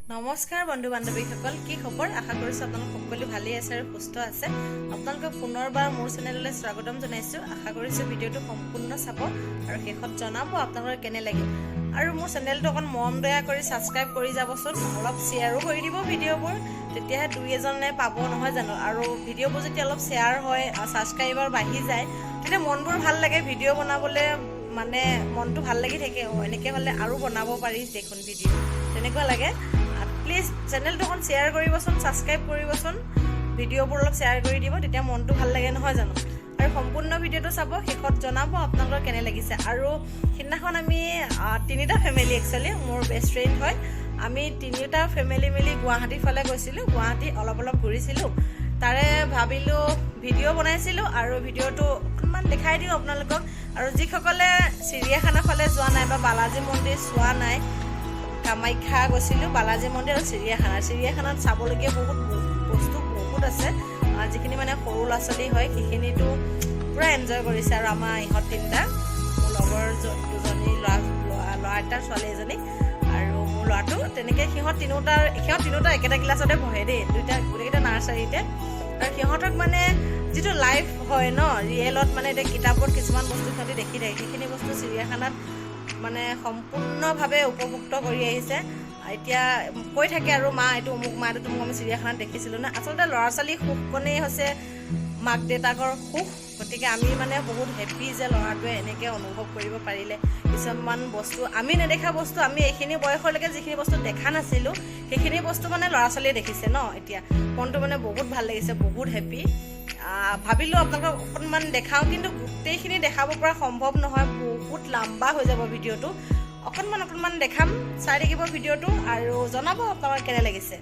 নমস্কাৰ বন্ধু বান্ধৱীসকল, কি খবৰ? আশা কৰিছোঁ আপোনালোক সকলো ভালেই আছে আৰু সুস্থ আছে। আপোনালোকক পুনৰবাৰ মোৰ চেনেললৈ স্বাগতম জনাইছোঁ। আশা কৰিছোঁ ভিডিঅ'টো সম্পূৰ্ণ চাব আৰু শেষত জনাব আপোনালোকৰ কেনে লাগিল। আৰু মোৰ চেনেলটো অকণ মৰম দয়া কৰি ছাবস্ক্ৰাইব কৰি যাবচোন, অলপ শ্বেয়াৰো কৰি দিব ভিডিঅ'বোৰ, তেতিয়াহে দুই এজনে পাব নহয় জানো। আৰু ভিডিঅ'বোৰ যেতিয়া অলপ শ্বেয়াৰ হয়, ছাবস্ক্ৰাইবাৰ বাঢ়ি যায়, তেতিয়া মনবোৰ ভাল লাগে, ভিডিঅ' বনাবলৈ মানে মনটো ভাল লাগি থাকে। এনেকৈ হ'লে আৰু বনাব পাৰি দেখোন ভিডিঅ', তেনেকুৱা লাগে। প্লিজ চেনেলটো অকণ শ্বেয়াৰ কৰিবচোন, ছাবস্ক্ৰাইব কৰিবচোন, ভিডিঅ'বোৰ অলপ শ্বেয়াৰ কৰি দিব, তেতিয়া মনটো ভাল লাগে নহয় জানো। আৰু সম্পূৰ্ণ ভিডিঅ'টো চাব, শেষত জনাব আপোনালোকৰ কেনে লাগিছে। আৰু সিদিনাখন আমি তিনিটা ফেমিলি, একচুৱেলি মোৰ বেষ্ট ফ্ৰেণ্ড হয়, আমি তিনিটা ফেমিলি মিলি গুৱাহাটীৰ ফালে গৈছিলোঁ। গুৱাহাটী অলপ ঘূৰিছিলোঁ, তাৰে ভাবিলোঁ ভিডিঅ' বনাইছিলোঁ আৰু ভিডিঅ'টো অকণমান দেখাই দিওঁ আপোনালোকক। আৰু যিসকলে চিৰিয়াখানাৰ ফালে যোৱা নাই বা বালাজী মন্দিৰ চোৱা নাই, কামাখ্যা গৈছিলোঁ, বালাজী মন্দিৰ আৰু চিৰিয়াখানাত চাবলগীয়া বহুত আছে। যিখিনি মানে সৰু ল'ৰা ছোৱালী হয় সেইখিনিতো পূৰা এনজয় কৰিছে। আৰু আমাৰ ইহঁত তিনিটা, মোৰ লগৰ দুজনী ল'ৰা এটা ছোৱালী এজনী আৰু মোৰ ল'ৰাটো, তেনেকৈ সিহঁত তিনিওটা একেটা ক্লাছতে পঢ়ে দেই, গোটেইকেইটা নাৰ্চাৰীতে। আৰু সিহঁতক মানে যিটো লাইফ হয় ন, ৰিয়েলত মানে এতিয়া কিতাপত কিছুমান বস্তু সিহঁতি দেখি থাকে, সেইখিনি বস্তু চিৰিয়াখানাত মানে সম্পূৰ্ণভাৱে উপভুক্ত কৰি আহিছে। এতিয়া কৈ থাকে আৰু এইটো অমুক, এইটো তোমাক আমি চিৰিয়াখানাত দেখিছিলোঁ না। আচলতে ল'ৰা ছোৱালীৰ সুখকণেই হৈছে মাক দেউতাকৰ সুখ। গতিকে আমি মানে বহুত হেপ্পী যে ল'ৰাটোৱে এনেকৈ অনুভৱ কৰিব পাৰিলে। কিছুমান বস্তু আমি নেদেখা বস্তু, আমি এইখিনি বয়সলৈকে যিখিনি বস্তু দেখা নাছিলোঁ, সেইখিনি বস্তু মানে ল'ৰা ছোৱালীয়ে দেখিছে ন। এতিয়া মনটো মানে বহুত ভাল লাগিছে, বহুত হেপ্পী। ভাবিলোঁ আপোনালোকক অকণমান দেখাওঁ, কিন্তু গোটেইখিনি দেখাব পৰা সম্ভৱ নহয়, বহুত লম্বা হৈ যাব ভিডিঅ'টো। অকণমান দেখাম, চাই থাকিব ভিডিঅ'টো আৰু জনাব আপোনালোকৰ কেনে লাগিছে।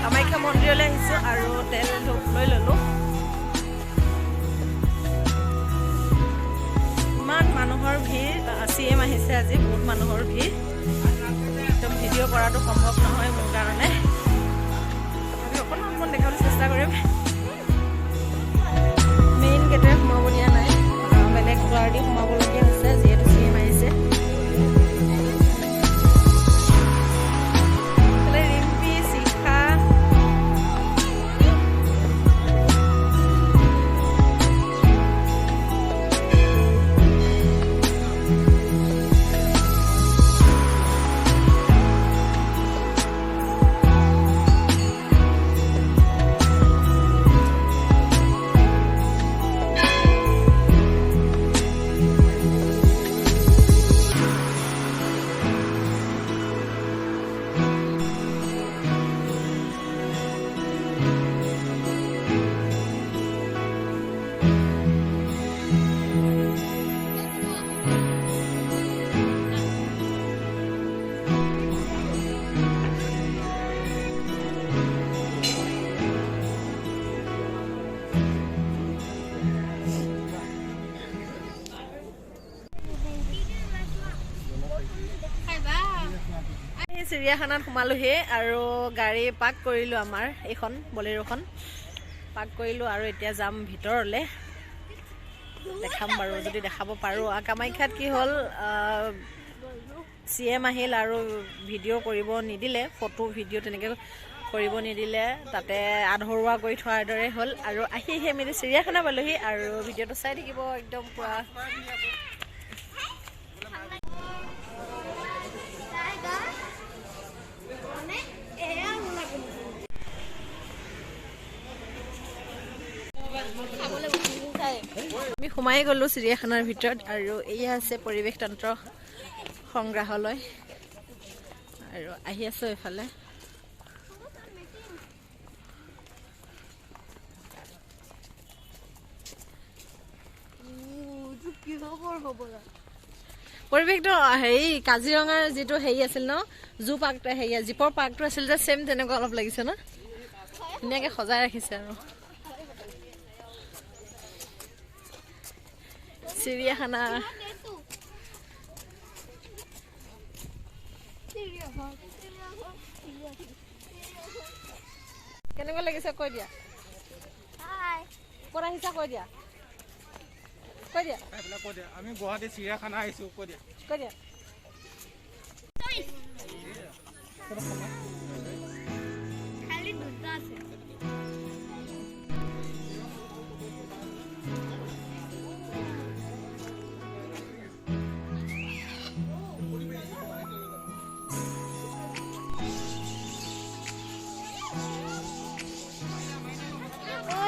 কামাখ্যা মন্দিৰলৈ আহিছোঁ আৰু তেল লৈ ল'লোঁ। ইমান মানুহৰ ভিৰ, CM আহিছে আজি, বহুত মানুহৰ ভিৰ, একদম ভিডিঅ' কৰাটো সম্ভৱ নহয় মোৰ কাৰণে। আমি অকণমান দেখাবলৈ চেষ্টা কৰিম। মেইন গেটেৰে সোমাব দিয়া নাই, বেলেগ দুৱাৰ দি সোমাবলগীয়া হৈছে যিহেতু CM আহিছে। চিৰিয়াখানাত সোমালোহি আৰু গাড়ী পাৰ্ক কৰিলোঁ, আমাৰ এইখন বলেৰোখন পাৰ্ক কৰিলোঁ আৰু এতিয়া যাম ভিতৰলৈ। দেখাম বাৰু যদি দেখাব পাৰোঁ। কামাখ্যাত কি হ'ল, CM আহিল আৰু ভিডিঅ' কৰিব নিদিলে, ফটো ভিডিঅ' তেনেকৈ কৰিব নিদিলে তাতে আধৰুৱা কৰি থোৱাৰ দৰে হ'ল আৰু আহি মেলি চিৰিয়াখানা পালোহি আৰু ভিডিঅ'টো চাই থাকিব একদম পুৰা আমি সোমাই গ'লো চিৰিয়াখানাৰ ভিতৰত আৰু এয়া আছে পৰিৱেশ তন্ত্ৰ সংগ্ৰহালয় আৰু আহি আছো এইফালে পৰিৱেশটো হেৰি কাজিৰঙাৰ যিটো হেৰি আছিল ন জু পাৰ্কটো হেৰি জীপৰ পাৰ্কটো আছিল যে ছেম তেনেকুৱা অলপ লাগিছে ন ধুনীয়াকৈ সজাই ৰাখিছে আৰু চিৰিয়াখানা কেনেকুৱা লাগিছে কৈ দিয়া ক'ত আহিছা কৈ দিয়া আমি গুৱাহাটী চিৰিয়াখানা আহিছো কৈ দিয়া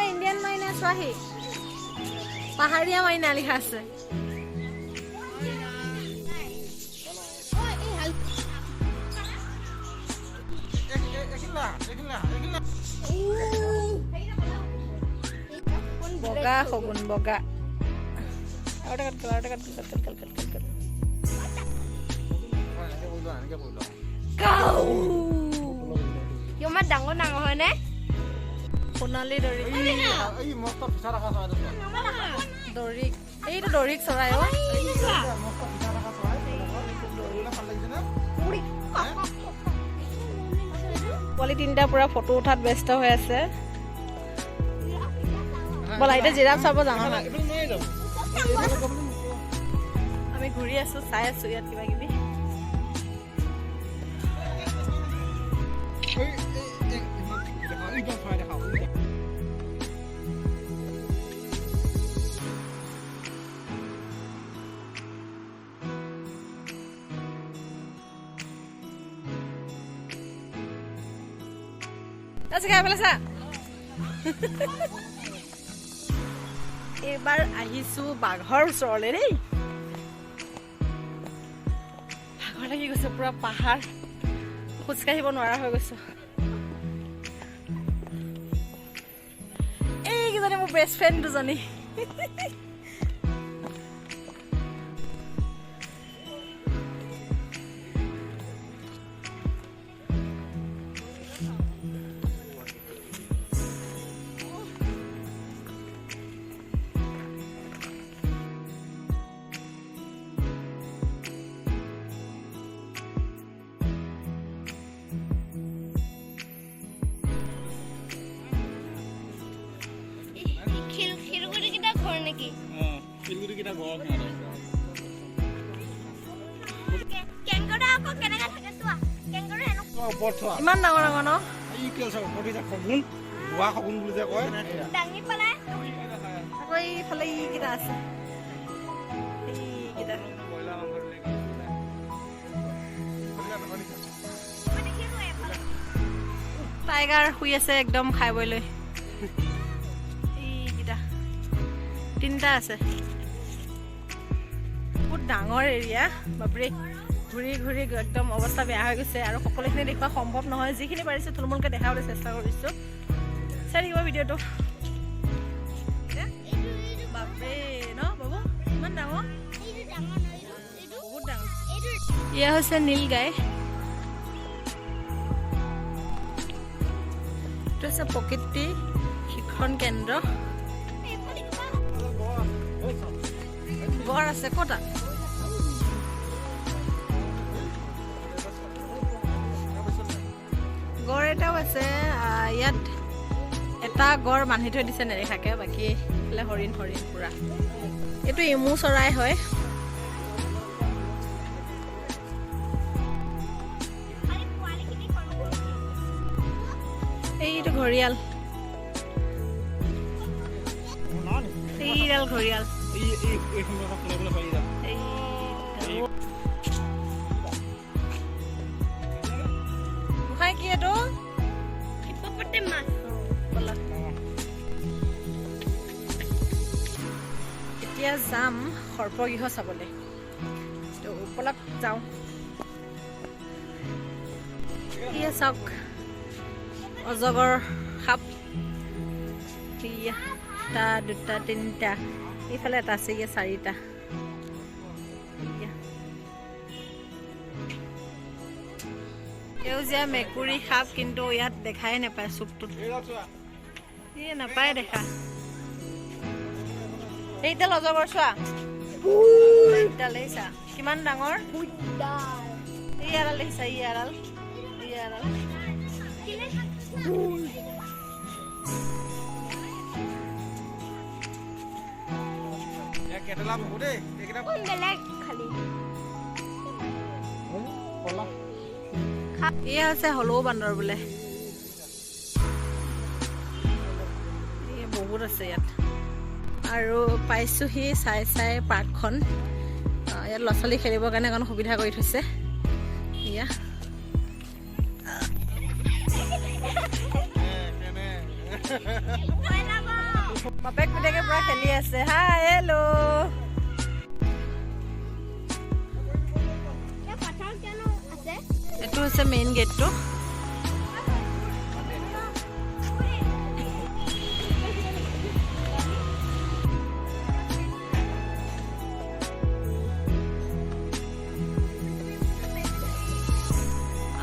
ইণ্ডিয়ান মাইনা চোৱাহি পাহাৰীয়া মাইনা লিখা আছে বগা শগুন বগা ইমান ডাঙৰ ডাঙৰ হয়নে সোণালী দৰিক এইটো দৰিক চৰাই পোৱালি তিনিটা পুৰা ফটো উঠাত ব্যস্ত হৈ আছে বলা এতিয়া জিৰাফ চাব যাওঁ আমি ঘূৰি আছো চাই আছো ইয়াত কিবা কিবি এইবাৰ আহিছো বাঘৰ ওচৰলে দেই ভাগৰ লাগি গৈছে পুৰা পাহাৰ খোজকাঢ়িব নোৱাৰা হৈ গৈছো এইকেইজনী মোৰ বেষ্ট ফ্ৰেণ্ড দুজনী ইমান ডাঙৰ ডাঙৰ ন আকৌ এইফালে এইকেইটা আছে টাইগাৰ শুই আছে একদম খাই বৈ লৈ এইকেইটা তিনিটা আছে বহুত ডাঙৰ এৰিয়া বাপৰে ঘূৰি ঘূৰি একদম অৱস্থা বেয়া হৈ গৈছে আৰু সকলোখিনি দেখুওৱা সম্ভৱ নহয় যিখিনি পাৰিছোঁ থুলমূলকৈ দেখাবলৈ চেষ্টা কৰিছোঁ চাই থাকিব ভিডিঅ'টো বাপৰে ন বাবু ইমান ডাঙৰ বহুত ডাঙৰ এয়া হৈছে নীলগাই এইটো হৈছে প্ৰকৃতি শিক্ষণ কেন্দ্ৰ গড় আছে ক'তা গড় এটাও আছে ইয়াত এটা গড় বান্ধি থৈ দিছে নেদেখাকে বাকী হৰিণ হৰিণ পুৰা এইটো ইমু চৰাই হয় এইটো ঘৰিয়াল এইডাল ঘৰিয়াল গোসাঁই কি এইটো এতিয়া যাম সৰ্পগৃহ চাবলৈ ব'লক যাওঁ এয়া চাওক অজগৰ সাপ এটা দুটা তিনিটা এইফালে এটা আছে ইয়াত চাৰিটা সেউজীয়া মেকুৰী সাপ কিন্তু ইয়াত দেখাই নাপায় চুপটোত নাপায় দেখা এইডাল অজগৰ চোৱা এইডাল দেখিছা কিমান ডাঙৰ ইয়াডাল দেখিছা ইয়াডাল এয়া আছে হলৌ বান্দৰ বোলে বহুত আছে ইয়াত আৰু পাইছোহি চাই পাৰ্কখন ইয়াত ল'ৰা ছোৱালী খেলিবৰ কাৰণে অকণ সুবিধা কৰি থৈছে এয়া বাপেক পিতেকে পুৰা খেলি আছে হাই হেল্ল' এইটো হৈছে মেইন গেটটো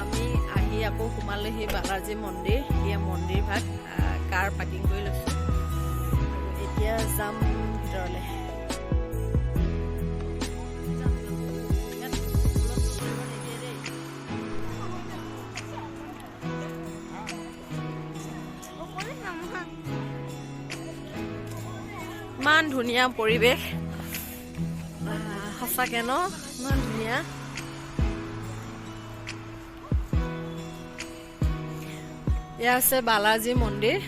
আমি আহি আকৌ সোমালোহি বালাজী মন্দিৰ এয়া মন্দিৰ ভাগ কাৰ পাৰ্কিং কৰি লৈছো এতিয়া যাম ভিতৰলৈ ইমান ধুনীয়া পৰিৱেশ সঁচাকে ন ইমান ধুনীয়া এয়া আছে বালাজী মন্দিৰ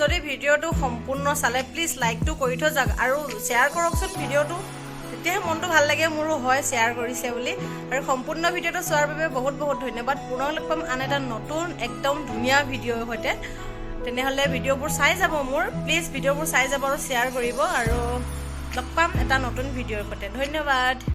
যদি ভিডিঅ'টো সম্পূৰ্ণ চালে প্লিজ লাইকটো কৰি থৈ যাওক আৰু শ্বেয়াৰ কৰকচোন ভিডিঅ'টো তেতিয়াহে মনটো ভাল লাগে মোৰো হয় শ্বেয়াৰ কৰিছে বুলি আৰু সম্পূৰ্ণ ভিডিঅ'টো চোৱাৰ বাবে বহুত বহুত ধন্যবাদ পুনৰ লগ পাম আন এটা নতুন একদম ধুনীয়া ভিডিঅ'ৰ সৈতে তেনেহ'লে ভিডিঅ'বোৰ চাই যাব মোৰ প্লিজ ভিডিঅ'বোৰ চাই যাব আৰু শ্বেয়াৰ কৰিব আৰু লগ পাম এটা নতুন ভিডিঅ'ৰ সৈতে ধন্যবাদ।